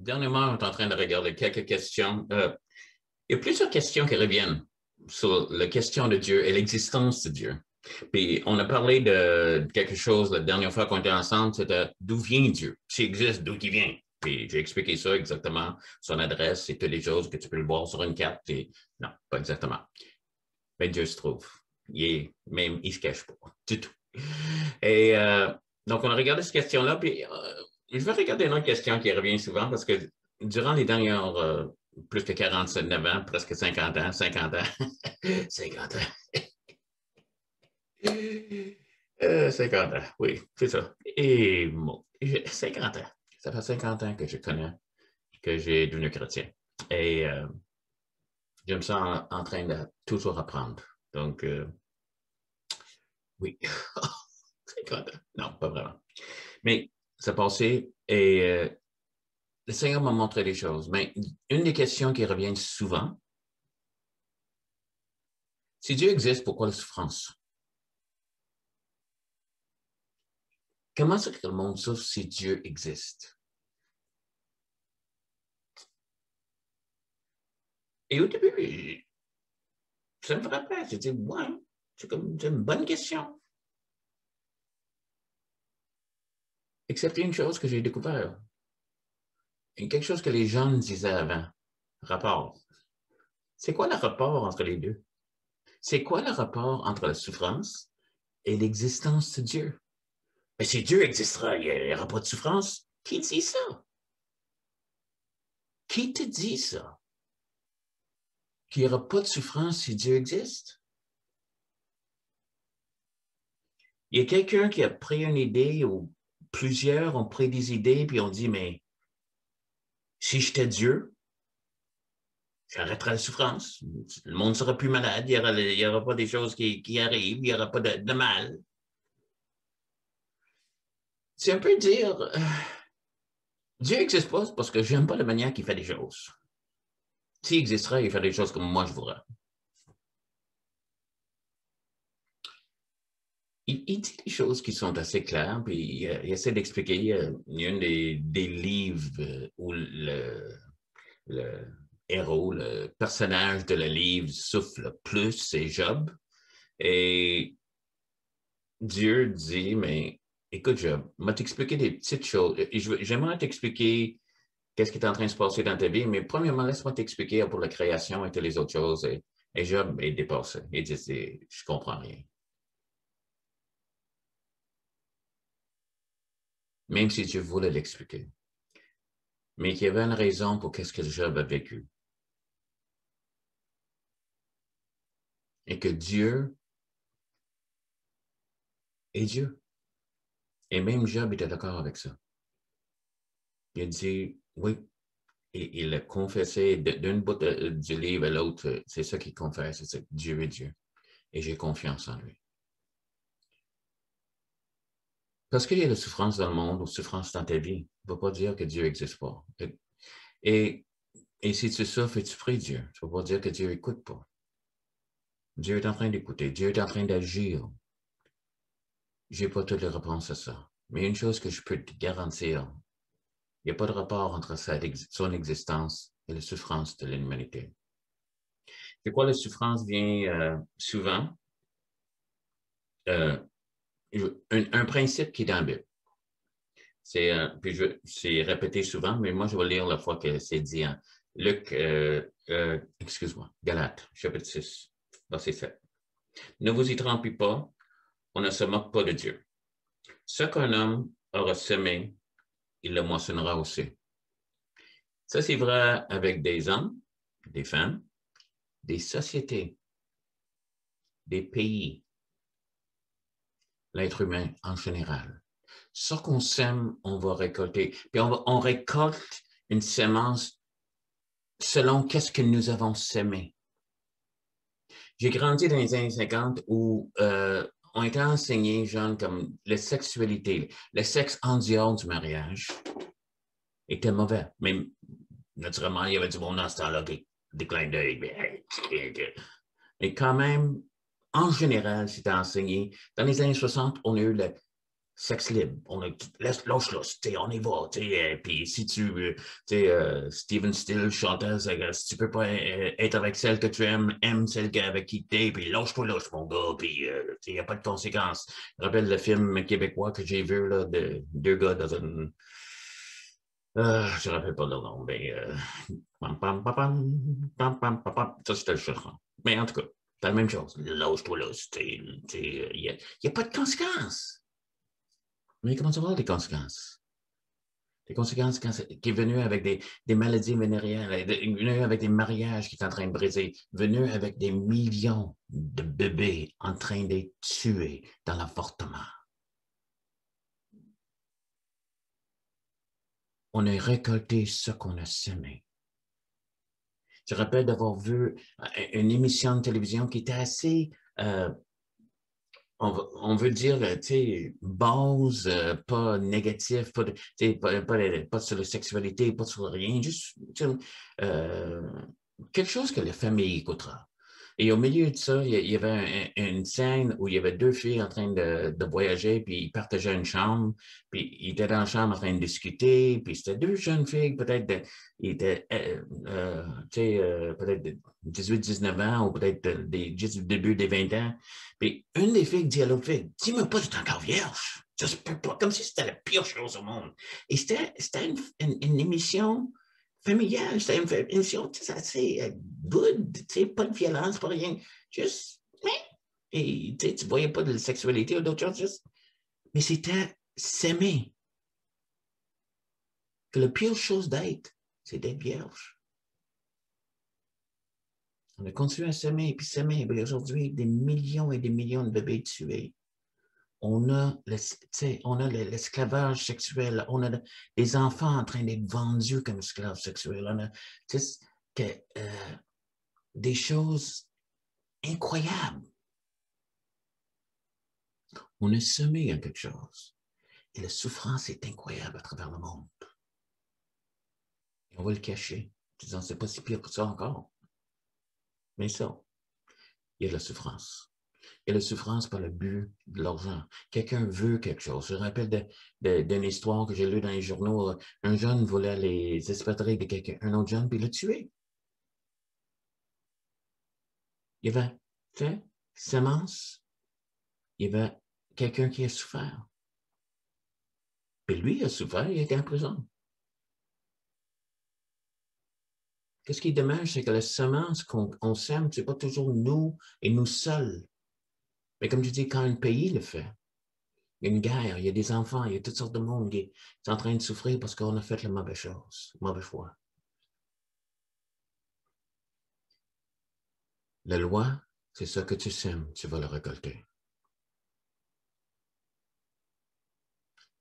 Dernièrement, on est en train de regarder quelques questions. Il y a plusieurs questions qui reviennent sur la question de Dieu et l'existence de Dieu. Puis on a parlé de quelque chose la dernière fois qu'on était ensemble, c'était d'où vient Dieu? S'il existe, d'où il vient? Puis j'ai expliqué ça exactement, son adresse et toutes les choses que tu peux le voir sur une carte. Et non, pas exactement. Mais Dieu se trouve. Même, il ne se cache pas du tout. Et donc, on a regardé cette question-là, puis je vais regarder une autre question qui revient souvent parce que durant les dernières plus que 49 ans, presque 50 ans, 50 ans, 50 ans, 50 ans, oui, c'est ça. Et 50 ans, ça fait 50 ans que je connais, que j'ai devenu chrétien. Et je me sens en train de toujours apprendre. Donc, oui, 50 ans, non, pas vraiment. Mais ça passé et le Seigneur m'a montré des choses. Mais une des questions qui revient souvent, si Dieu existe, pourquoi la souffrance? Comment est-ce que le monde souffre si Dieu existe? Et au début, ça me frappait. J'ai dit, ouais, c'est une bonne question. Excepté une chose que j'ai découvert. Et quelque chose que les gens disaient avant. Rapport. C'est quoi le rapport entre les deux? C'est quoi le rapport entre la souffrance et l'existence de Dieu? Mais si Dieu existera, il n'y aura pas de souffrance. Qui dit ça? Qui te dit ça? Qu'il n'y aura pas de souffrance si Dieu existe? Il y a quelqu'un qui a pris une idée ou plusieurs ont pris des idées puis ont dit, mais si j'étais Dieu, j'arrêterais la souffrance. Le monde ne sera plus malade, il n'y aura pas des choses qui arrivent, il n'y aura pas de mal. C'est un peu dire, Dieu n'existe pas parce que j'aime pas la manière qu'il fait des choses. S'il existerait, il ferait des choses comme moi je voudrais. Il dit des choses qui sont assez claires, puis il essaie d'expliquer. Il y a un des livres où le héros, le personnage de le livre souffre le plus, c'est Job. Et Dieu dit, mais écoute, Job, je vais t'expliquer des petites choses. J'aimerais t'expliquer qu'est-ce qui est en train de se passer dans ta vie, mais premièrement, laisse-moi t'expliquer pour la création et toutes les autres choses. Et Job est dépassé. Il dit, je comprends rien. Même si Dieu voulait l'expliquer. Mais qu'il y avait une raison pour qu'est-ce que Job a vécu. Et que Dieu est Dieu. Et même Job était d'accord avec ça. Il a dit, oui, et il a confessé d'une bout du livre à l'autre, c'est ça qu'il confesse, c'est que Dieu est Dieu. Et j'ai confiance en lui. Parce qu'il y a la souffrance dans le monde ou souffrance dans ta vie, ne va pas dire que Dieu n'existe pas. Et si tu souffres et tu pries Dieu, ça ne va pas dire que Dieu n'écoute pas. Dieu est en train d'écouter, Dieu est en train d'agir. Je n'ai pas toutes les réponses à ça. Mais une chose que je peux te garantir, il n'y a pas de rapport entre son existence et la souffrance de l'humanité. C'est quoi la souffrance vient souvent? Un principe qui est dans la Bible. C'est répété souvent, mais moi, je vais lire la fois que c'est dit. Hein. Luc, excuse-moi, Galates, chapitre 6, verset 7. Ne vous y trompez pas, on ne se moque pas de Dieu. Ce qu'un homme aura semé, il le moissonnera aussi. Ça, c'est vrai avec des hommes, des femmes, des sociétés, des pays, l'être humain en général. Ce qu'on sème, on va récolter. Puis on récolte une semence selon qu'est-ce que nous avons semé. J'ai grandi dans les années 50 où on était enseigné, jeune, comme la sexualité, le sexe en dehors du mariage était mauvais. Mais naturellement, il y avait du monde dans ce temps-là qui décline d'œil. Mais quand même, en général, c'était enseigné. Dans les années 60, on a eu sexe libre. Lâche-là, on y va. Puis si Steven Still chantait, si tu peux pas être avec celle que tu aimes, aime celle avec qui tu es, puis lâche-toi, mon gars, puis il n'y a pas de conséquences. Je me rappelle le film québécois que j'ai vu, là, de deux gars dans une... je ne me rappelle pas leur nom, mais... Ça, c'était le chanson. Mais en tout cas, c'est la même chose. Lâche-toi là. Il n'y a pas de conséquences. Mais comment ça va, les conséquences? Les conséquences qui est venu avec des maladies vénériennes, venu avec des mariages qui sont en train de briser, venu avec des millions de bébés en train d'être tués dans l'avortement. On a récolté ce qu'on a semé. Je rappelle d'avoir vu une émission de télévision qui était assez, on veut dire, tu sais, base, pas négatif, pas sur la sexualité, pas sur rien, juste quelque chose que la famille écoutera. Et au milieu de ça, il y avait une scène où il y avait deux filles en train de voyager, puis ils partageaient une chambre, puis ils étaient dans la chambre en train de discuter, puis c'était deux jeunes filles, peut-être, ils étaient, peut-être de 18-19 ans, ou peut-être juste du début des 20 ans. Puis une des filles dit à l'autre fille, dis-moi pas, tu es encore vierge. Ça se peut pas, comme si c'était la pire chose au monde. Et c'était une émission familiale, c'était une émission assez good, pas de violence, pas rien. Juste, et tu voyais pas de sexualité ou d'autres choses, juste. Mais c'était s'aimer. Que la pire chose d'être, c'est d'être vierge. On a continué à s'aimer, puis s'aimer. Aujourd'hui, des millions et des millions de bébés tués. On a l'esclavage sexuel, on a des enfants en train d'être vendus comme esclaves sexuels, on a des choses incroyables. On a semé à quelque chose. Et la souffrance est incroyable à travers le monde. Et on va le cacher, en disant c'est pas si pire que ça encore. Mais ça, il y a de la souffrance. Et la souffrance par le but de l'argent. Quelqu'un veut quelque chose. Je me rappelle d'une histoire que j'ai lue dans les journaux. Un jeune voulait les espadrilles de quelqu'un, un autre jeune, puis il l'a tué. Il y avait, tu sais, semence. Il y avait quelqu'un qui a souffert. Puis lui a souffert, il était en prison. Qu'est-ce qui est dommage, c'est que la semence qu'on sème, c'est pas toujours nous et nous seuls. Mais comme je dis, quand un pays le fait, il y a une guerre, il y a des enfants, il y a toutes sortes de monde qui est en train de souffrir parce qu'on a fait la mauvaise chose, mauvaise foi. La loi, c'est ce que tu sèmes, tu vas le récolter.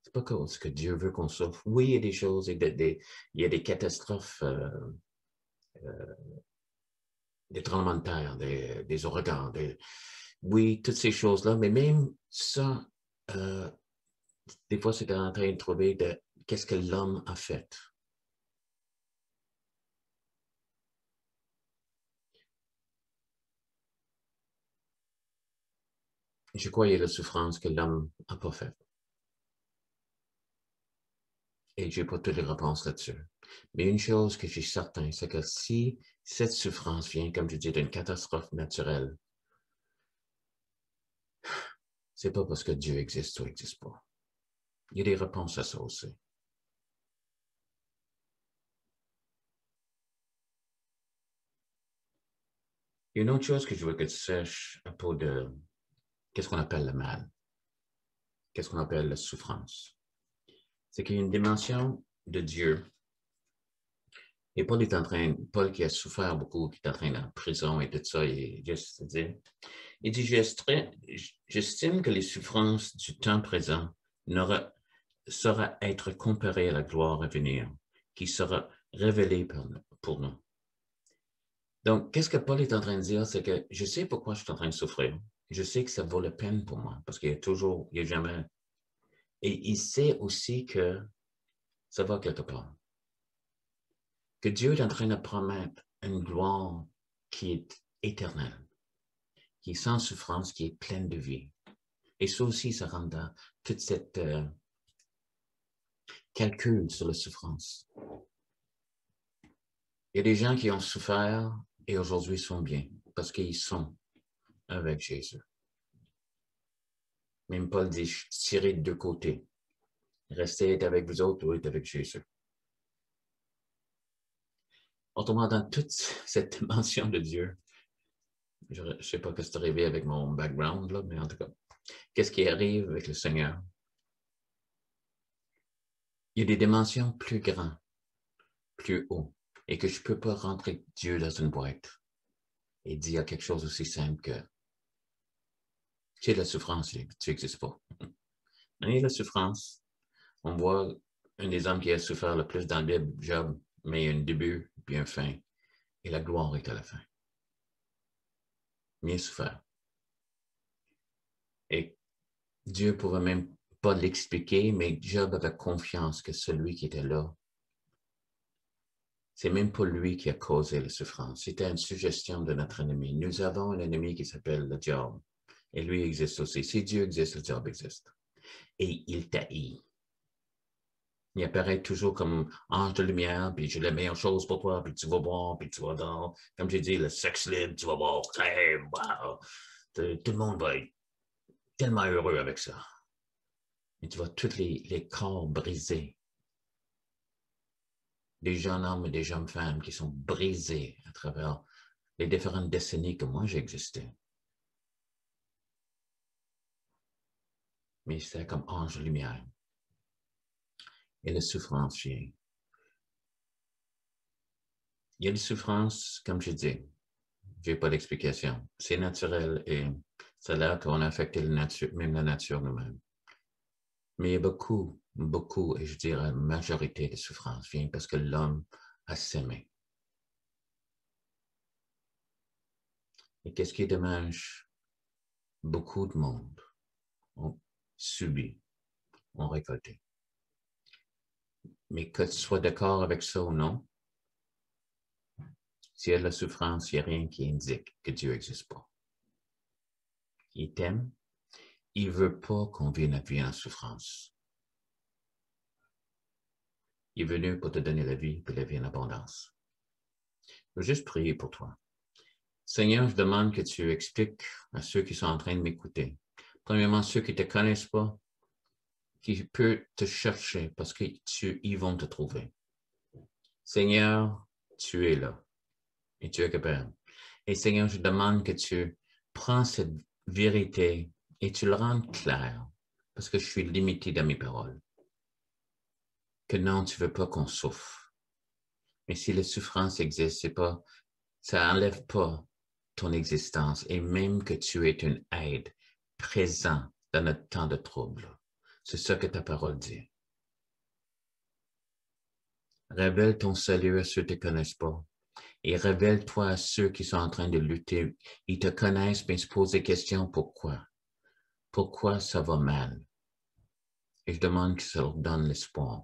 C'est pas cause que Dieu veut qu'on souffre. Oui, il y a des choses, il y a des catastrophes, des tremblements de terre, des ouragans, oui, toutes ces choses-là, mais même ça, des fois, c'est en train de trouver qu'est-ce que l'homme a fait. Je crois qu'il y a la souffrance que l'homme n'a pas faite. Et je n'ai pas toutes les réponses là-dessus. Mais une chose que je suis certain, c'est que si cette souffrance vient, comme je dis, d'une catastrophe naturelle, c'est pas parce que Dieu existe ou n'existe pas. Il y a des réponses à ça aussi. Il y a une autre chose que je veux que tu saches à propos de qu'est-ce qu'on appelle le mal, qu'est-ce qu'on appelle la souffrance. C'est qu'il y a une dimension de Dieu. Et Paul qui a souffert beaucoup, qui est en train d'être en prison et tout ça, il dit, j'estime que les souffrances du temps présent saura être comparées à la gloire à venir, qui sera révélée pour nous. Donc, qu'est-ce que Paul est en train de dire? C'est que je sais pourquoi je suis en train de souffrir. Je sais que ça vaut la peine pour moi, parce qu'il y a toujours, il n'y a jamais... Et il sait aussi que ça va quelque part. Que Dieu est en train de promettre une gloire qui est éternelle, qui est sans souffrance, qui est pleine de vie. Et ça aussi, ça rentre toute cette calcul sur la souffrance. Il y a des gens qui ont souffert et aujourd'hui sont bien parce qu'ils sont avec Jésus. Même Paul dit, tirez de deux côtés. Restez avec vous autres ou être avec Jésus. Autrement, dans toute cette dimension de Dieu, je ne sais pas ce qui est arrivé avec mon background, là, mais en tout cas, qu'est-ce qui arrive avec le Seigneur? Il y a des dimensions plus grandes, plus haut, et que je ne peux pas rentrer Dieu dans une boîte et dire quelque chose aussi simple que tu sais, la souffrance, tu n'existes pas. Il y a la souffrance. On voit un des hommes qui a souffert le plus dans la Bible, Job, mais il y a un début puis une fin, et la gloire est à la fin. Bien souffert. Et Dieu ne pouvait même pas l'expliquer, mais Job avait confiance que celui qui était là, c'est même pas lui qui a causé la souffrance. C'était une suggestion de notre ennemi. Nous avons un ennemi qui s'appelle le diable. Et lui existe aussi. Si Dieu existe, le diable existe. Et il t'haït. Il apparaît toujours comme ange de lumière, puis j'ai la meilleure chose pour toi, puis tu vas voir, puis tu vas dans, comme j'ai dit, le sexe libre, tu vas voir, hey, wow. Tout le monde va être tellement heureux avec ça. Et tu vois tous les corps brisés. Des jeunes hommes et des jeunes femmes qui sont brisés à travers les différentes décennies que moi j'ai existé. Mais c'est comme ange de lumière. Et la souffrance vient. Il y a des souffrances, comme je dis, je n'ai pas d'explication. C'est naturel et ça a l'air qu'on a affecté même la nature nous-mêmes. Mais il y a beaucoup, et je dirais la majorité des souffrances vient parce que l'homme a s'aimé. Et qu'est-ce qui est dommage? Beaucoup de monde ont subi, ont récolté. Mais que tu sois d'accord avec ça ou non, s'il y a de la souffrance, il n'y a rien qui indique que Dieu n'existe pas. Il t'aime. Il ne veut pas qu'on vive notre vie en souffrance. Il est venu pour te donner la vie et la vie en abondance. Je veux juste prier pour toi. Seigneur, je demande que tu expliques à ceux qui sont en train de m'écouter. Premièrement, ceux qui ne te connaissent pas, qui peuvent te chercher parce qu'ils vont te trouver. Seigneur, tu es là et tu es capable. Et Seigneur, je demande que tu prends cette vérité et tu le rendes clair parce que je suis limité dans mes paroles. Que non, tu ne veux pas qu'on souffre. Mais si la souffrance existe, ça n'enlève pas ton existence et même que tu es une aide présente dans notre temps de trouble. C'est ça que ta parole dit. Révèle ton salut à ceux qui ne te connaissent pas et révèle-toi à ceux qui sont en train de lutter. Ils te connaissent, mais ils se posent des questions. Pourquoi? Pourquoi ça va mal? Et je demande que ça leur donne l'espoir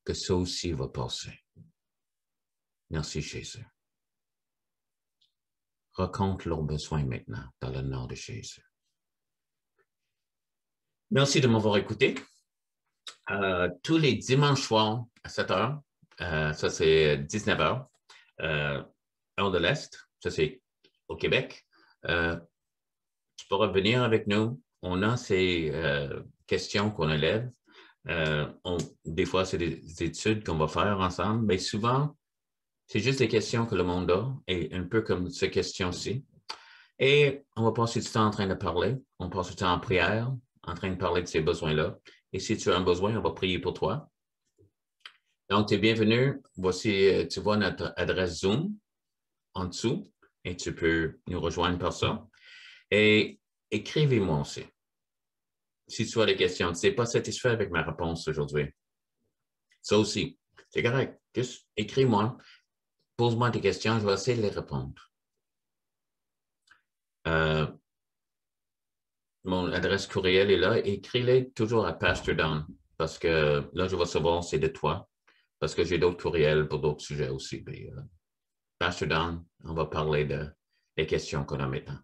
que ça aussi va passer. Merci Jésus. Raconte leurs besoins maintenant dans le nom de Jésus. Merci de m'avoir écouté. Tous les dimanches soirs à 7 heures, ça c'est 19 heures, heure de l'Est, ça c'est au Québec. Tu pourras venir avec nous. On a ces questions qu'on élève. Des fois, c'est des études qu'on va faire ensemble, mais souvent, c'est juste des questions que le monde a, et un peu comme ces questions-ci. Et on va passer du temps en train de parler. On passe du temps en prière, en train de parler de ces besoins-là. Et si tu as un besoin, on va prier pour toi. Donc, tu es bienvenu. Voici, tu vois notre adresse Zoom en dessous et tu peux nous rejoindre par ça. Et écrivez-moi aussi. Si tu as des questions, tu n'es pas satisfait avec ma réponse aujourd'hui. Ça aussi, c'est correct. Juste écris-moi, pose-moi tes questions, je vais essayer de les répondre. Mon adresse courriel est là. Écris-les toujours à Pastor Don, parce que là, je vais savoir c'est de toi, parce que j'ai d'autres courriels pour d'autres sujets aussi. Mais, Pastor Don, on va parler des questions qu'on a maintenant.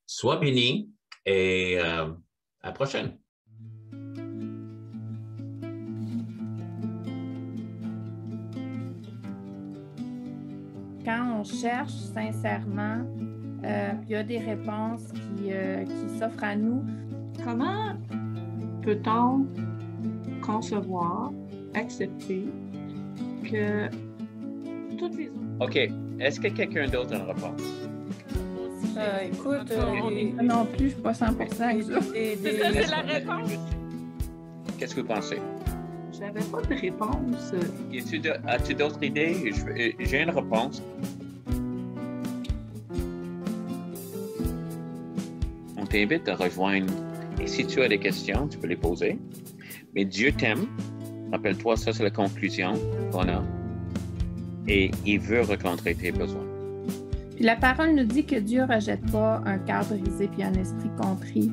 Sois béni et À la prochaine. Quand on cherche sincèrement, il y a des réponses qui s'offrent à nous. Comment peut-on concevoir, accepter que toutes les autres... OK. Est-ce que quelqu'un d'autre a une réponse? Écoute, Non plus, je ne suis pas 100% avec ça. c'est la réponse. Qu'est-ce que vous pensez? J'avais pas de réponse. As-tu d'autres idées? J'ai une réponse. On t'invite à rejoindre. Et si tu as des questions, tu peux les poser. Mais Dieu t'aime. Rappelle-toi, ça, c'est la conclusion qu'on a. Et il veut rencontrer tes besoins. Puis la parole nous dit que Dieu ne rejette pas un cœur brisé puis un esprit contrit.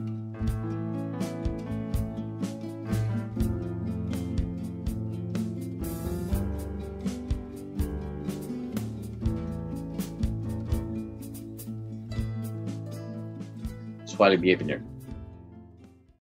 Sois le bienvenu.